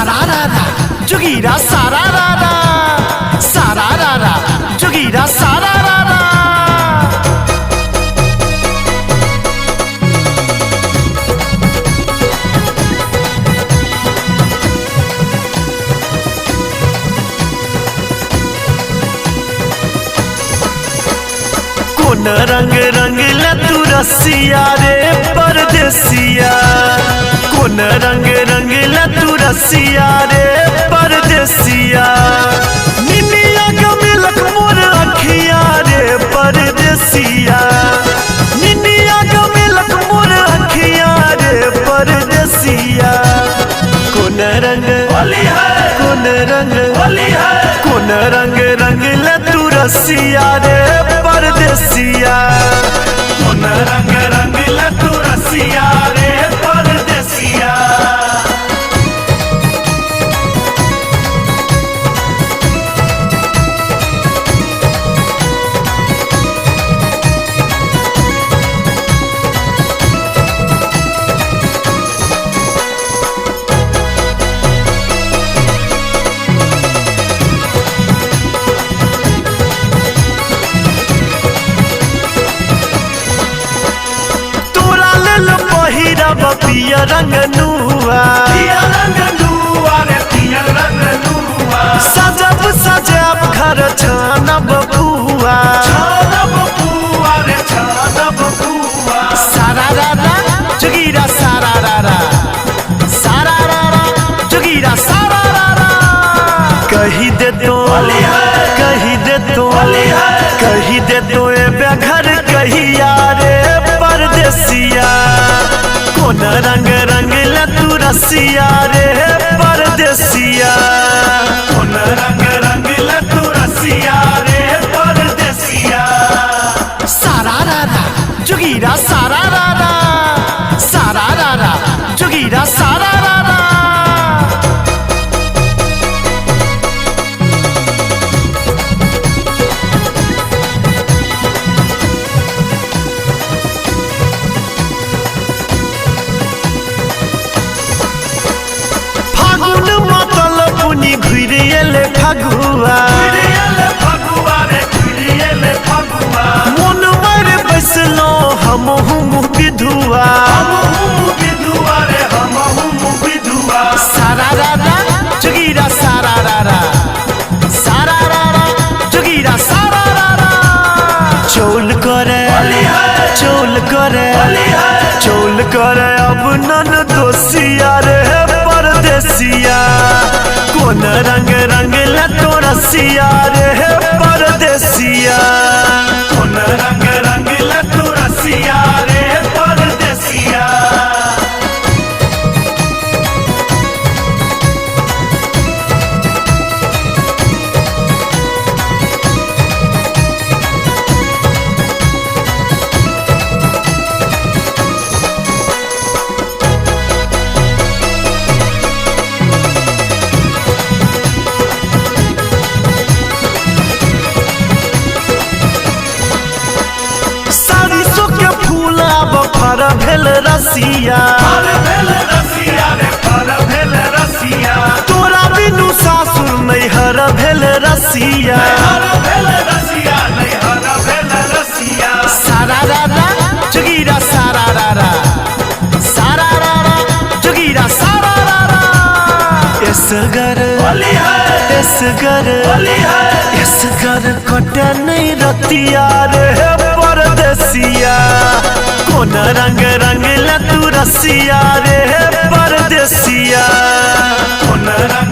सारारारा जोगीरा सारारारा सारारारा जोगीरा सारारारा। कोन रंग रंग ला तू रसिया रे परदेसिया, कोन रंग रंग ला तू रसिया रे परदेसिया। निनिया गमिलक मोर अखिया रे परदेसिया, निनिया गमिलक मोर अखिया रे परदेसिया। कोन रंग कोन रंग कोन रंग रंग ला तू रसिया रे परदेसिया, कोन रंग रंग ला तू रसिया रे परदेसिया। पिया रंग नुआ सजब सजब घर छानब बुआ, सारारारा जोगीरा सारारारा सारारारा जोगीरा सारारारा। कही दे तो कही दे तो कही दे तो ए बेघर कहिया रे परदेसिया। कोन रंग रंग ला तू रसिया रे परदेसिया, कोन रंग रंग ला तू रसिया रे परदेसिया। सारारारा जोगीरा सारारारा सारारारा जोगीरा सारारारा। फगुआ मन मर बैसलो हम विधुआ, सारारारा जोगीरा सारारारा सारारारा जोगीरा सारारारा। चौल करे चौल करे चौल करे अब नन दोसिया रे परदेसिया। कोन रंग रंग ला तो रसिया रे परदेसिया, कोन रंग रंग ला तो रसिया रे परदेसिया। फर भेल रसिया तोरा बिनु सासुर नैहर भेल रसिया। सारारारा जोगीरा सारारारा सारारारा जोगीरा सारारारा। एसगर एसगर एसगर कटे नहीं रतिया रे परदेसिया। कोन रंग रंग ला तू रसिया रे परदेसिया, कोन रंग